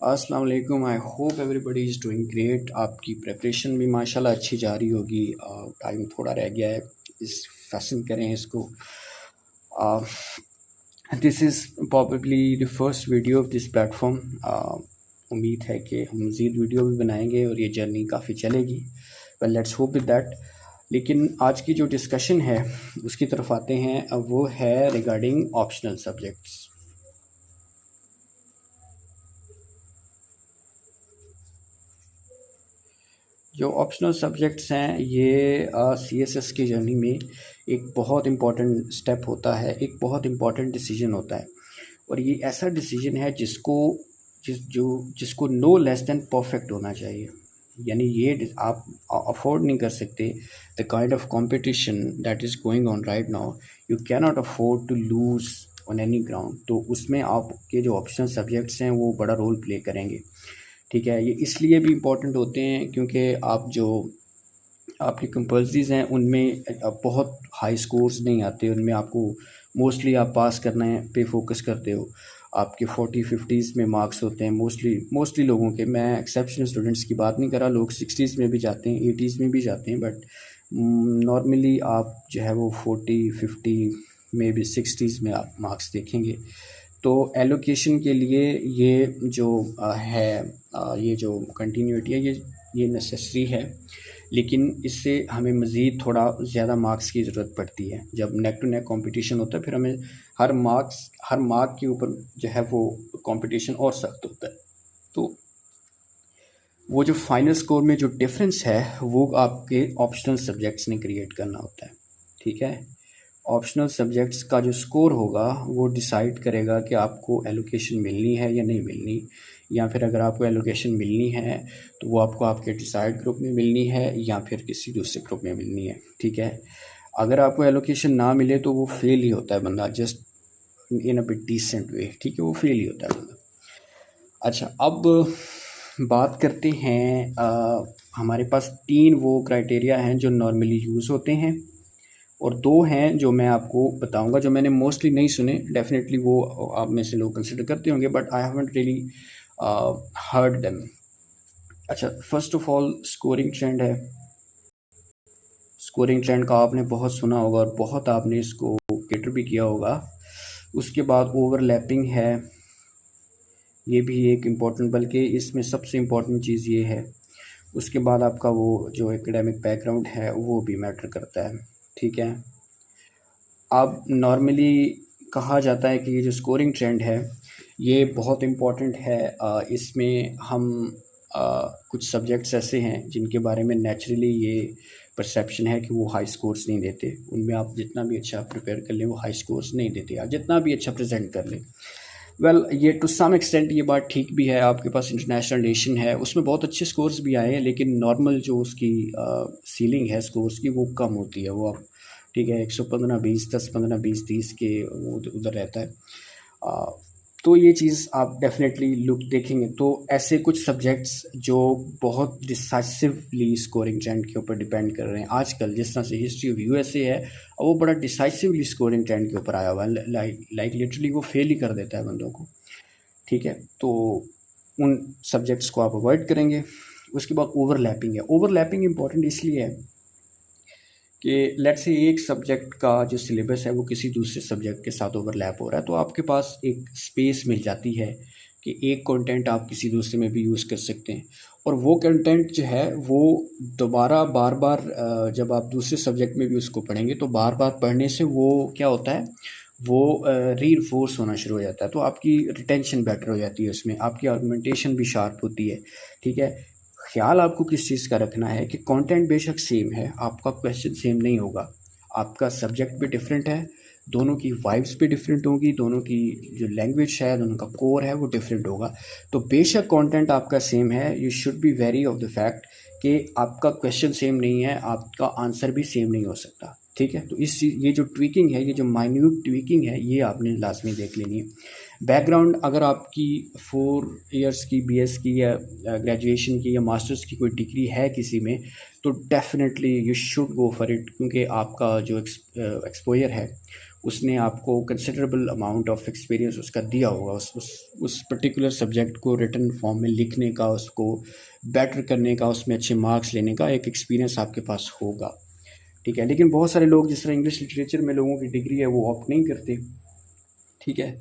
अस्सलाम वालेकुम। I hope everybody is doing great. आपकी प्रिपरेशन भी माशाल्लाह अच्छी जा रही होगी। टाइम थोड़ा रह गया है, इस फैशन करें इसको। This is probably the first video of this platform. उम्मीद है कि हम मज़ीद वीडियो भी बनाएंगे और ये जर्नी काफ़ी चलेगी। Well let's hope with that. लेकिन आज की जो डिस्कशन है उसकी तरफ आते हैं। अब वो है रिगार्डिंग ऑप्शनल सब्जेक्ट्स। जो ऑप्शनल सब्जेक्ट्स हैं ये CSS की जर्नी में एक बहुत इम्पॉर्टेंट स्टेप होता है, एक बहुत इम्पॉर्टेंट डिसीजन होता है। और ये ऐसा डिसीजन है जिसको नो लेस देन परफेक्ट होना चाहिए। यानी ये आप अफोर्ड नहीं कर सकते। The kind of competition that is going on right now, you can not afford to lose on any ground. तो उसमें आपके जो ऑप्शनल सब्जेक्ट्स हैं वो बड़ा रोल प्ले करेंगे। ठीक है, ये इसलिए भी इम्पोर्टेंट होते हैं क्योंकि आप जो आपकी कंपल्सरीज हैं उनमें बहुत हाई स्कोर्स नहीं आते। उनमें आपको मोस्टली आप पास करने पे फोकस करते हो। आपके 40-50s में मार्क्स होते हैं मोस्टली लोगों के। मैं एक्सेप्शनल स्टूडेंट्स की बात नहीं कर रहा, लोग 60s में भी जाते हैं, 80s में भी जाते हैं, बट नॉर्मली आप जो है वो 40-50 में भी 60s में आप मार्क्स देखेंगे। तो एलोकेशन के लिए ये जो ये जो कंटिन्यूटी है ये नेसेसरी है। लेकिन इससे हमें मज़ीद थोड़ा ज़्यादा मार्क्स की ज़रूरत पड़ती है। जब नेक टू नेक कंपटीशन होता है फिर हमें हर मार्क के ऊपर जो है वो कंपटीशन और सख्त होता है। तो वो जो फाइनल स्कोर में जो डिफरेंस है वो आपके ऑप्शनल सब्जेक्ट्स ने क्रिएट करना होता है। ठीक है, ऑप्शनल सब्जेक्ट्स का जो स्कोर होगा वो डिसाइड करेगा कि आपको एलोकेशन मिलनी है या नहीं मिलनी, या फिर अगर आपको एलोकेशन मिलनी है तो वो आपको आपके डिसाइड ग्रुप में मिलनी है या फिर किसी दूसरे ग्रुप में मिलनी है। ठीक है, अगर आपको एलोकेशन ना मिले तो वो फेल ही होता है बंदा, just in a bit decent way. ठीक है, वो फेल ही होता है बंदा। अच्छा, अब बात करते हैं। हमारे पास 3 वो क्राइटेरिया हैं जो नॉर्मली यूज़ होते हैं और 2 हैं जो मैं आपको बताऊंगा, जो मैंने मोस्टली नहीं सुने। डेफिनेटली वो आप में से लोग कंसिडर करते होंगे, but I haven't really heard them. अच्छा, first of all scoring trend है। स्कोरिंग ट्रेंड का आपने बहुत सुना होगा और बहुत आपने इसको कैटर भी किया होगा। उसके बाद ओवरलैपिंग है, ये भी एक इम्पॉर्टेंट, बल्कि इसमें सबसे इम्पॉर्टेंट चीज़ ये है। उसके बाद आपका वो जो एकेडमिक बैकग्राउंड है वो भी मैटर करता है। ठीक है, अब नॉर्मली कहा जाता है कि ये जो स्कोरिंग ट्रेंड है ये बहुत इम्पॉर्टेंट है। इसमें हम कुछ सब्जेक्ट्स ऐसे हैं जिनके बारे में नेचुरली ये परसेप्शन है कि वो हाई स्कोर्स नहीं देते। उनमें आप जितना भी अच्छा प्रिपेयर कर लें वो हाई स्कोर्स नहीं देते, आप जितना भी अच्छा प्रेजेंट कर लें। वेल ये टू सम एक्सटेंट ये बात ठीक भी है। आपके पास इंटरनेशनल रिलेशन है, उसमें बहुत अच्छे स्कोर्स भी आए हैं, लेकिन नॉर्मल जो उसकी सीलिंग है स्कोर्स की वो कम होती है। वो आप ठीक है 115-20, 10-15-20-30 के वो उधर रहता है। तो ये चीज़ आप डेफिनेटली लुक देखेंगे तो ऐसे कुछ सब्जेक्ट्स जो बहुत डिसाइसिवली स्कोरिंग ट्रेंड के ऊपर डिपेंड कर रहे हैं आजकल, जिस तरह से हिस्ट्री ऑफ USA है, और वो बड़ा डिसाइसिवली स्कोरिंग ट्रेंड के ऊपर आया हुआ है। लाइक लिटरली वो फेल ही कर देता है बंदों को। ठीक है, तो उन सब्जेक्ट्स को आप अवॉइड करेंगे। उसके बाद ओवरलैपिंग है। ओवरलैपिंग इंपॉर्टेंट इसलिए है कि लेट्स से एक सब्जेक्ट का जो सिलेबस है वो किसी दूसरे सब्जेक्ट के साथ ओवरलैप हो रहा है, तो आपके पास एक स्पेस मिल जाती है कि एक कंटेंट आप किसी दूसरे में भी यूज़ कर सकते हैं। और वो कंटेंट जो है वो दोबारा बार बार जब आप दूसरे सब्जेक्ट में भी उसको पढ़ेंगे तो बार बार पढ़ने से वो क्या होता है, वो रीइंफोर्स होना शुरू हो जाता है। तो आपकी रिटेंशन बेटर हो जाती है, उसमें आपकी आर्गुमेंटेशन भी शार्प होती है। ठीक है, ख्याल आपको किस चीज़ का रखना है कि कंटेंट बेशक सेम है, आपका क्वेश्चन सेम नहीं होगा, आपका सब्जेक्ट भी डिफरेंट है, दोनों की वाइब्स भी डिफरेंट होगी, दोनों की जो लैंग्वेज है, दोनों का कोर है वो डिफरेंट होगा। तो बेशक कंटेंट आपका सेम है, you should be very of the fact कि आपका क्वेश्चन सेम नहीं है, आपका आंसर भी सेम नहीं हो सकता। ठीक है, तो ये जो ट्वीकिंग है, ये जो माइन्यूट ट्वीकिंग है, ये आपने लाजमी देख लेनी है। बैकग्राउंड, अगर आपकी 4 इयर्स की BS की या ग्रेजुएशन की या मास्टर्स की कोई डिग्री है किसी में, तो definitely you should go for it, क्योंकि आपका जो एक्सपोजर है उसने आपको कंसिडरेबल अमाउंट ऑफ एक्सपीरियंस उसका दिया होगा उस पर्टिकुलर सब्जेक्ट को रिटन फॉर्म में लिखने का, उसको बेटर करने का, उसमें अच्छे मार्क्स लेने का एक एक्सपीरियंस आपके पास होगा, ठीक है। लेकिन बहुत सारे लोग, जिस तरह इंग्लिश लिटरेचर में लोगों की डिग्री है वो ऑप्ट नहीं करते, ठीक है।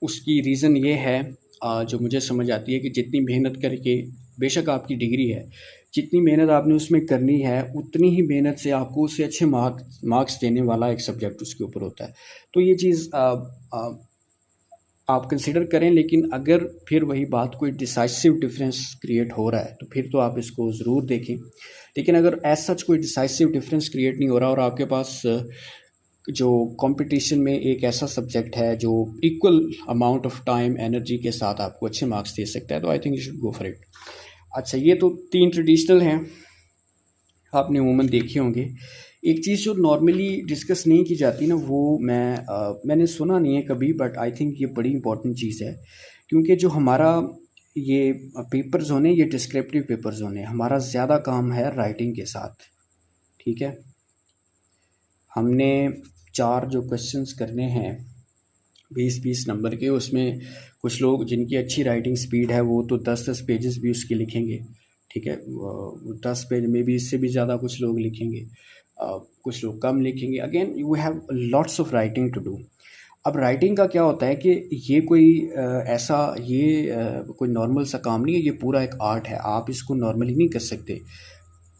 उसकी रीज़न ये है, जो मुझे समझ आती है, कि जितनी मेहनत करके, बेशक आपकी डिग्री है, जितनी मेहनत आपने उसमें करनी है उतनी ही मेहनत से आपको उससे अच्छे मार्क्स देने वाला एक सब्जेक्ट उसके ऊपर होता है। तो ये चीज़ आप कंसिडर करें। लेकिन अगर फिर वही बात, कोई डिसाइसिव डिफरेंस क्रिएट हो रहा है तो फिर तो आप इसको ज़रूर देखें। लेकिन अगर एज सच कोई डिसाइसिव डिफरेंस क्रिएट नहीं हो रहा और आपके पास जो कंपटीशन में एक ऐसा सब्जेक्ट है जो equal amount of time energy के साथ आपको अच्छे मार्क्स दे सकता है, तो I think you should go for it. अच्छा, ये तो 3 ट्रेडिशनल हैं, आपने अमूमन देखे होंगे। एक चीज़ जो नॉर्मली डिस्कस नहीं की जाती ना, वो मैंने सुना नहीं है कभी, बट आई थिंक ये बड़ी इंपॉर्टेंट चीज़ है। क्योंकि जो हमारा ये पेपर्स होने, ये डिस्क्रिप्टिव पेपर्स होने, हमारा ज़्यादा काम है राइटिंग के साथ, ठीक है। हमने 4 जो क्वेश्चंस करने हैं 20-20 नंबर के, उसमें कुछ लोग जिनकी अच्छी राइटिंग स्पीड है वो तो 10-10 पेजेस भी उसके लिखेंगे, ठीक है। 10 पेज में भी, इससे भी ज़्यादा कुछ लोग लिखेंगे, कुछ लोग कम लिखेंगे। Again you have lots of writing to do. अब राइटिंग का क्या होता है कि ये कोई कोई नॉर्मल सा काम नहीं है, ये पूरा एक आर्ट है। आप इसको नॉर्मली नहीं कर सकते।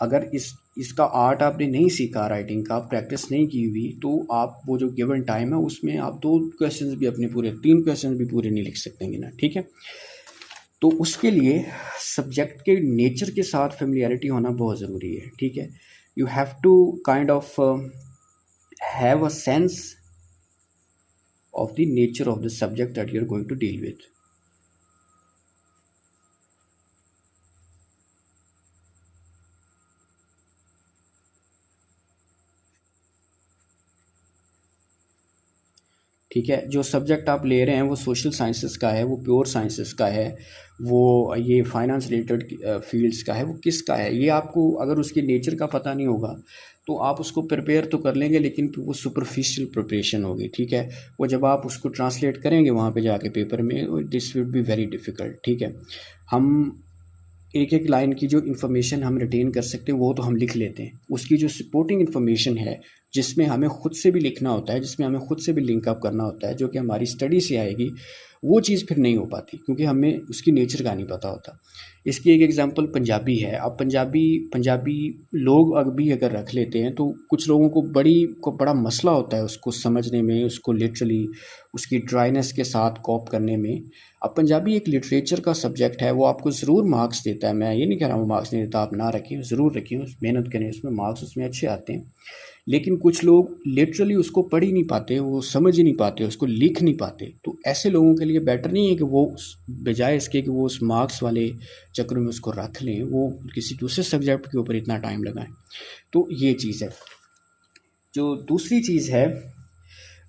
अगर इसका आर्ट आपने नहीं सीखा, राइटिंग का प्रैक्टिस नहीं की हुई, तो आप वो जो गिवन टाइम है उसमें आप 2 क्वेश्चंस भी अपने पूरे, 3 क्वेश्चंस भी पूरे नहीं लिख सकते ना, ठीक है। तो उसके लिए सब्जेक्ट के नेचर के साथ फेमिलियरिटी होना बहुत ज़रूरी है, ठीक है। You have to kind of have a sense of the nature of the subject that you're going to deal with. ठीक है, जो सब्जेक्ट आप ले रहे हैं वो सोशल साइंसेस का है, वो प्योर साइंसेस का है, वो ये फाइनेंस रिलेटेड फील्ड्स का है, वो किसका है, ये आपको अगर उसके नेचर का पता नहीं होगा तो आप उसको प्रिपेयर तो कर लेंगे, लेकिन वो सुपरफिशियल प्रिपरेशन होगी, ठीक है। वो जब आप उसको ट्रांसलेट करेंगे वहाँ पे जाके पेपर में, this will be very difficult, ठीक है। हम एक एक लाइन की जो इन्फॉर्मेशन हम रिटेन कर सकते हैं वो तो हम लिख लेते हैं, उसकी जो सपोर्टिंग इन्फॉर्मेशन है, जिसमें हमें ख़ुद से भी लिखना होता है, जिसमें हमें ख़ुद से भी लिंक अप करना होता है, जो कि हमारी स्टडी से आएगी, वो चीज़ फिर नहीं हो पाती क्योंकि हमें उसकी नेचर का नहीं पता होता। इसकी एक एग्जांपल पंजाबी है। अब पंजाबी लोग अगर रख लेते हैं तो कुछ लोगों को बड़ा मसला होता है उसको समझने में, उसको लिटरली उसकी ड्राइनेस के साथ कॉप करने में। अब पंजाबी एक लिटरेचर का सब्जेक्ट है, वो आपको ज़रूर मार्क्स देता है, मैं ये नहीं कह रहा हूँ मार्क्स नहीं देता, आप ना रखें, ज़रूर रखें, मेहनत करें, उसमें मार्क्स उसमें अच्छे आते हैं। लेकिन कुछ लोग लिटरली उसको पढ़ ही नहीं पाते, वो समझ ही नहीं पाते, उसको लिख नहीं पाते। तो ऐसे लोगों के लिए बेटर नहीं है कि वो बजाय इसके कि वो उस मार्क्स वाले चक्रों में उसको रख लें, वो किसी दूसरे सब्जेक्ट के ऊपर इतना टाइम लगाएं। तो ये चीज़ है। जो दूसरी चीज़ है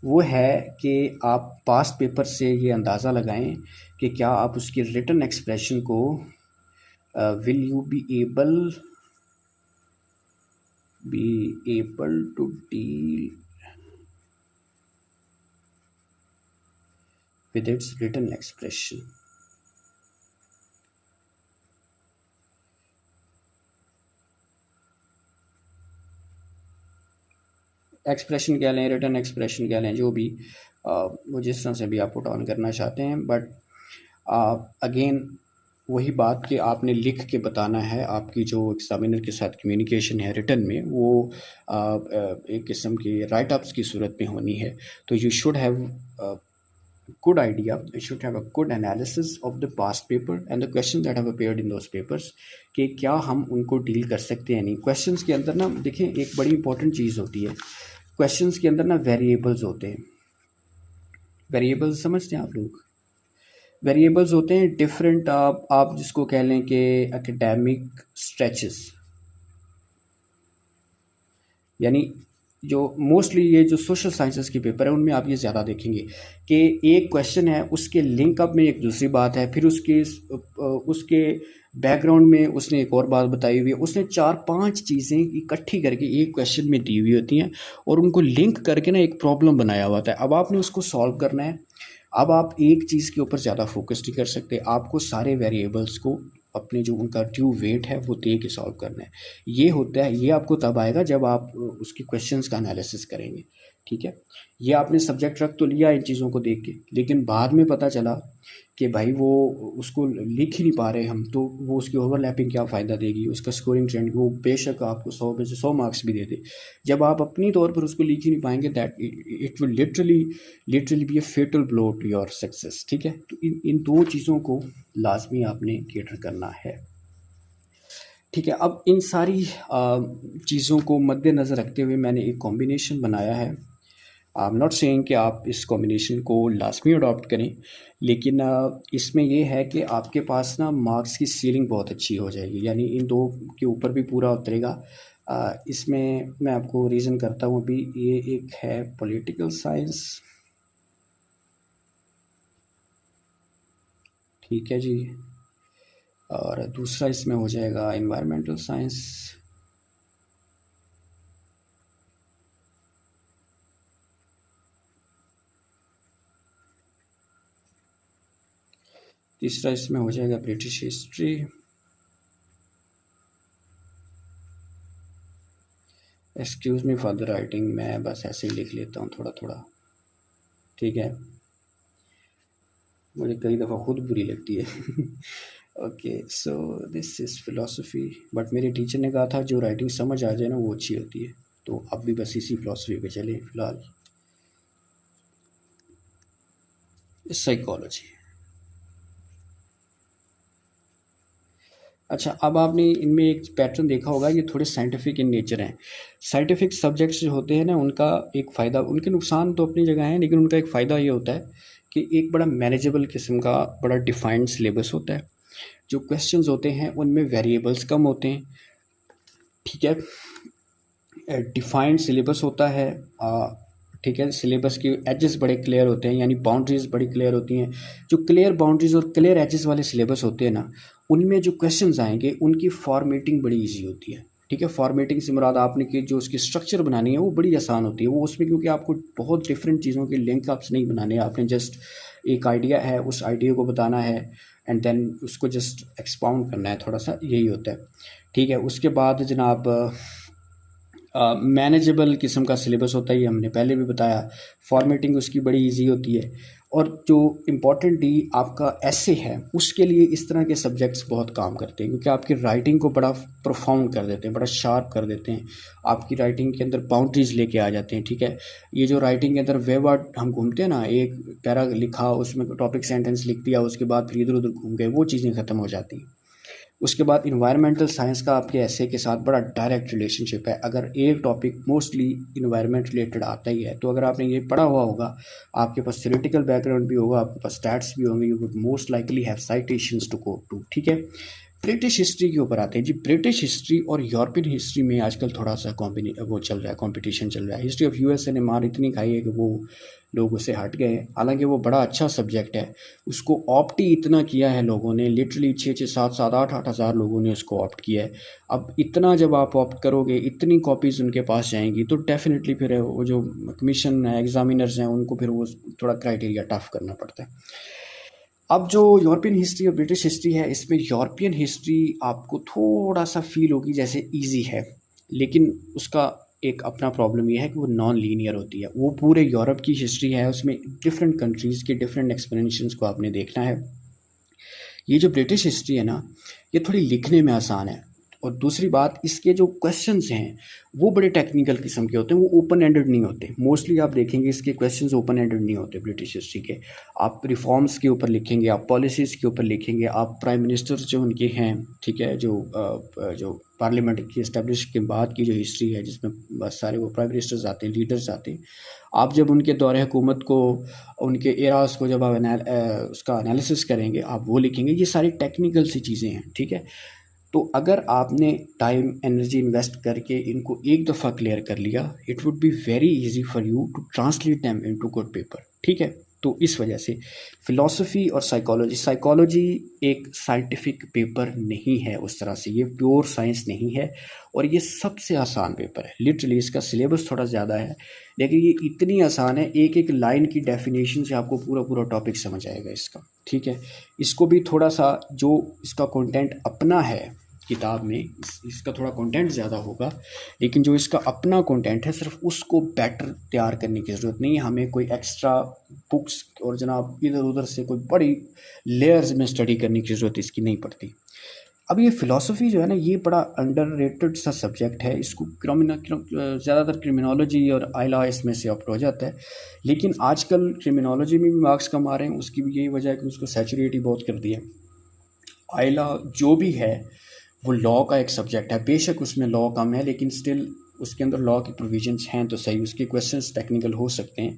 वो है कि आप पास्ट पेपर से ये अंदाज़ा लगाएं कि क्या आप उसकी रिटन एक्सप्रेशन को will you be able to deal with its written expression. Expression कह लें, रिटन एक्सप्रेशन कह लें, जो भी वो जिस तरह से भी आप पुट ऑन करना चाहते हैं। बट अगेन वही बात कि आपने लिख के बताना है। आपकी जो एग्जामिनर के साथ कम्युनिकेशन है रिटन में, वो एक किस्म की राइट अप्स की सूरत में होनी है। तो you should have good idea, you should have a good analysis of the past paper and the question that have appeared in those papers, कि क्या हम उनको डील कर सकते हैं नहीं। क्वेश्चंस के अंदर ना देखें, एक बड़ी इंपॉर्टेंट चीज़ होती है, क्वेश्चंस के अंदर ना वेरिएबल्स होते हैं। वेरिएबल्स समझते हैं आप लोग? वेरिएबल्स होते हैं डिफरेंट, आप जिसको कह लें कि एकेडमिक स्ट्रेचेस, यानी जो मोस्टली ये जो सोशल साइंसेस के पेपर है उनमें आप ये ज़्यादा देखेंगे कि एक क्वेश्चन है, उसके लिंकअप में एक दूसरी बात है, फिर उसके बैकग्राउंड में उसने एक और बात बताई हुई है, उसने 4-5 चीज़ें इकट्ठी करके एक क्वेश्चन में दी हुई होती हैं और उनको लिंक करके ना एक प्रॉब्लम बनाया हुआ होता है। अब आपने उसको सॉल्व करना है। अब आप एक चीज़ के ऊपर ज़्यादा फोकस नहीं कर सकते, आपको सारे वेरिएबल्स को अपने जो उनका ड्यू वेट है वो दे के सॉल्व करना है। ये होता है, ये आपको तब आएगा जब आप उसकी क्वेश्चंस का एनालिसिस करेंगे, ठीक है। ये आपने सब्जेक्ट रख तो लिया इन चीज़ों को देख के, लेकिन बाद में पता चला कि भाई वो उसको लिख ही नहीं पा रहे हम, तो वो उसकी ओवरलैपिंग क्या फ़ायदा देगी, उसका स्कोरिंग ट्रेंड वो बेशक आपको 100 में से 100 मार्क्स भी दे दे, जब आप अपनी तौर पर उसको लिख ही नहीं पाएंगे, that it will literally be a fatal blow to your success, ठीक है। तो इन दो चीज़ों को लाजमी आपने केटर करना है, ठीक है। अब इन सारी चीज़ों को मद्देनज़र रखते हुए मैंने एक कॉम्बिनेशन बनाया है। आई एम नॉट सेइंग कि आप इस कॉम्बिनेशन को लाजमी अडॉप्ट करें, लेकिन इसमें ये है कि आपके पास ना मार्क्स की सीलिंग बहुत अच्छी हो जाएगी, यानी इन दो के ऊपर भी पूरा उतरेगा। इसमें मैं आपको रीज़न करता हूँ अभी। ये एक है पॉलिटिकल साइंस, ठीक है जी, और दूसरा इसमें हो जाएगा एनवायरमेंटल साइंस, तीसरा इसमें हो जाएगा British history, excuse me for the writing, मैं बस ऐसे ही लिख लेता हूँ थोड़ा थोड़ा, ठीक है, मुझे कई दफ़ा खुद बुरी लगती है। Okay, so this is philosophy, but मेरे टीचर ने कहा था जो राइटिंग समझ आ जाए ना वो अच्छी होती है, तो अब भी बस इसी फ़िलासफ़ी पे चले फ़िलहाल। साइकोलॉजी। अच्छा, अब आपने इनमें एक पैटर्न देखा होगा, ये थोड़े साइंटिफिक इन नेचर हैं। साइंटिफिक सब्जेक्ट्स जो होते हैं ना, उनका एक फ़ायदा, उनके नुकसान तो अपनी जगह हैं, लेकिन उनका एक फ़ायदा ये होता है कि एक बड़ा मैनेजेबल किस्म का बड़ा डिफाइंड सिलेबस होता है। जो क्वेश्चंस होते हैं उनमें वेरिएबल्स कम होते हैं, ठीक है। डिफाइंड सिलेबस होता है, ठीक है। सिलेबस के एजेस बड़े क्लियर होते हैं, यानी बाउंड्रीज बड़ी क्लियर होती हैं। जो क्लियर बाउंड्रीज और क्लियर एजेस वाले सिलेबस होते हैं ना, उनमें जो क्वेश्चंस आएंगे उनकी फॉर्मेटिंग बड़ी इजी होती है, ठीक है। फॉर्मेटिंग से मुराद आपने की जो उसकी स्ट्रक्चर बनानी है वो बड़ी आसान होती है। वो उसमें क्योंकि आपको बहुत डिफरेंट चीज़ों के लिंक अप्स नहीं बनाने, आपने जस्ट एक आइडिया है, उस आइडिया को बताना है एंड देन उसको जस्ट एक्सपाउंड करना है, थोड़ा सा यही होता है, ठीक है। उसके बाद जनाब मैनेजेबल किस्म का सिलेबस होता है, ये हमने पहले भी बताया। फॉर्मेटिंग उसकी बड़ी इजी होती है, और जो इम्पोर्टेंटली आपका ऐसे है उसके लिए इस तरह के सब्जेक्ट्स बहुत काम करते हैं, क्योंकि आपकी राइटिंग को बड़ा प्रोफाउंड कर देते हैं, बड़ा शार्प कर देते हैं, आपकी राइटिंग के अंदर बाउंड्रीज लेके आ जाते हैं, ठीक है। ये जो राइटिंग के अंदर वेवर्ड हम घूमते हैं ना, एक पैरा लिखा, उसमें टॉपिक सेंटेंस लिख दिया, उसके बाद फिर इधर उधर घूम गए, वो चीज़ें ख़त्म हो जाती हैं। उसके बाद इन्वायरमेंटल साइंस का आपके ऐसे के साथ बड़ा डायरेक्ट रिलेशनशिप है। अगर एक टॉपिक मोस्टली इन्वायरमेंट रिलेटेड आता ही है, तो अगर आपने ये पढ़ा हुआ होगा, आपके पास थ्योरेटिकल बैकग्राउंड भी होगा, आपके पास स्टैट्स भी होंगे, you would most likely have citations to quote to, ठीक है। ब्रिटिश हिस्ट्री के ऊपर आते हैं जी। ब्रिटिश हिस्ट्री और यूरोपियन हिस्ट्री में आजकल थोड़ा सा वो चल रहा है, कंपटीशन चल रहा है। हिस्ट्री ऑफ यूएसए ने मार इतनी खाई है कि वो लोग उससे हट गए, हालांकि वो बड़ा अच्छा सब्जेक्ट है। उसको ऑप्ट ही इतना किया है लोगों ने, लिटरली 6-6, 7-7, 8-8 हज़ार लोगों ने उसको ऑप्ट किया है। अब इतना जब आप ऑप्ट करोगे, इतनी कॉपीज़ उनके पास जाएंगी, तो डेफिनेटली फिर वो जो कमीशन है, एग्जामिनर्स हैं, उनको फिर वो थोड़ा क्राइटेरिया टफ करना पड़ता है। अब जो यूरोपियन हिस्ट्री और ब्रिटिश हिस्ट्री है, इसमें यूरोपियन हिस्ट्री आपको थोड़ा सा फील होगी जैसे इजी है, लेकिन उसका एक अपना प्रॉब्लम ये है कि वो नॉन लीनियर होती है। वो पूरे यूरोप की हिस्ट्री है, उसमें डिफरेंट कंट्रीज़ के डिफरेंट एक्सप्लेनेशंस को आपने देखना है। ये जो ब्रिटिश हिस्ट्री है ना, ये थोड़ी लिखने में आसान है, और दूसरी बात, इसके जो क्वेश्चंस हैं वो बड़े टेक्निकल किस्म के होते हैं, वो ओपन एंडेड नहीं होते। मोस्टली आप देखेंगे इसके क्वेश्चंस ओपन एंडेड नहीं होते ब्रिटिश हिस्ट्री के। आप रिफॉर्म्स के ऊपर लिखेंगे, आप पॉलिसीज़ के ऊपर लिखेंगे, आप प्राइम मिनिस्टर्स जो उनके हैं, ठीक है, जो पार्लियामेंट की इस्टेब्लिश के बाद की जो हिस्ट्री है, जिसमें बस सारे वो प्राइम मिनिस्टर्स आते हैं, लीडर्स आते हैं, आप जब उनके दौरे हुकूमत को, उनके एराज को जब उसका एनालिसिस करेंगे, आप वो लिखेंगे। ये सारी टेक्निकल सी चीज़ें हैं, ठीक है। तो अगर आपने टाइम एनर्जी इन्वेस्ट करके इनको एक दफ़ा क्लियर कर लिया, it would be very easy for you to translate them into good paper, ठीक है। तो इस वजह से फ़िलॉसफी और साइकोलॉजी एक साइंटिफिक पेपर नहीं है उस तरह से, ये प्योर साइंस नहीं है और ये सबसे आसान पेपर है। लिटरली इसका सिलेबस थोड़ा ज़्यादा है, लेकिन ये इतनी आसान है, एक एक लाइन की डेफिनेशन से आपको पूरा पूरा टॉपिक समझ आएगा इसका, ठीक है। इसको भी थोड़ा सा जो इसका कंटेंट अपना है किताब में, इसका थोड़ा कंटेंट ज़्यादा होगा, लेकिन जो इसका अपना कंटेंट है सिर्फ उसको बेटर तैयार करने की ज़रूरत नहीं है। हमें कोई एक्स्ट्रा बुक्स और जनाब इधर उधर से कोई बड़ी लेयर्स में स्टडी करने की ज़रूरत इसकी नहीं पड़ती। अब ये फ़िलॉसफी जो है ना, ये बड़ा अंडररेटेड सा सब्जेक्ट है। इसको ज़्यादातर क्रिमिनोलॉजी और आइला इसमें से ऑप्ट हो जाता है, लेकिन आजकल क्रिमिनोलॉजी में भी मार्क्स कम आ रहे हैं। उसकी भी यही वजह है कि उसको सैचुरेट ही बहुत कर दिया। आइला जो भी है वो लॉ का एक सब्जेक्ट है, बेशक उसमें लॉ कम है, लेकिन स्टिल उसके अंदर लॉ की प्रोविजंस हैं तो सही, उसके क्वेश्चंस टेक्निकल हो सकते हैं।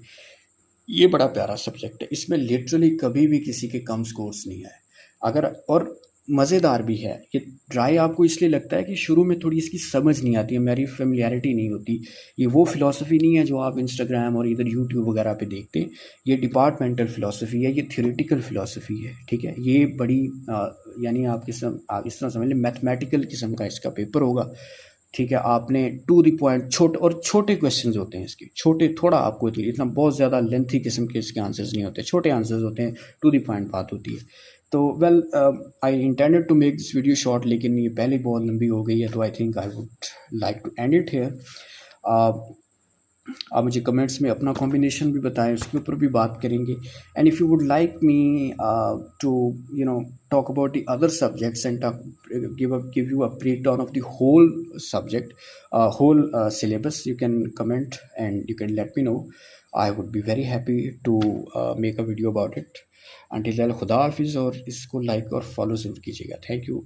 ये बड़ा प्यारा सब्जेक्ट है, इसमें लिटरली कभी भी किसी के कम स्कोर्स नहीं आए। अगर और मज़ेदार भी है, ये ड्राई आपको इसलिए लगता है कि शुरू में थोड़ी इसकी समझ नहीं आती है, मेरी फेमिलियरिटी नहीं होती। ये वो फ़िलासफ़ी नहीं है जो आप इंस्टाग्राम और इधर यूट्यूब वगैरह पे देखते हैं। ये डिपार्टमेंटल फ़िलासफ़ी है, ये थ्योरेटिकल फ़िलासफ़ी है, ठीक है। ये बड़ी यानी आप इस तरह समझ लें मैथमेटिकल किस्म का इसका पेपर होगा, ठीक है। आपने टू द पॉइंट छोटे क्वेश्चंस होते हैं इसके, छोटे, थोड़ा आपको इतना बहुत ज़्यादा लेंथी किस्म के इसके आंसर्स नहीं होते, छोटे आंसर्स होते हैं, टू द पॉइंट बात होती है। तो well I intended to make this video short, लेकिन ये पहले बहुत लंबी हो गई है, तो I think I would like to end it here. आप मुझे कमेंट्स में अपना कॉम्बिनेशन भी बताएं, उसके ऊपर भी बात करेंगे। And if you would like me to talk about the other subjects and give you a breakdown of the whole subject, whole syllabus, you can comment and you can let me know. I would be very happy to make a video about it. Until then, खुदा हाफिज़, और इसको like और follow ज़रूर कीजिएगा। Thank you.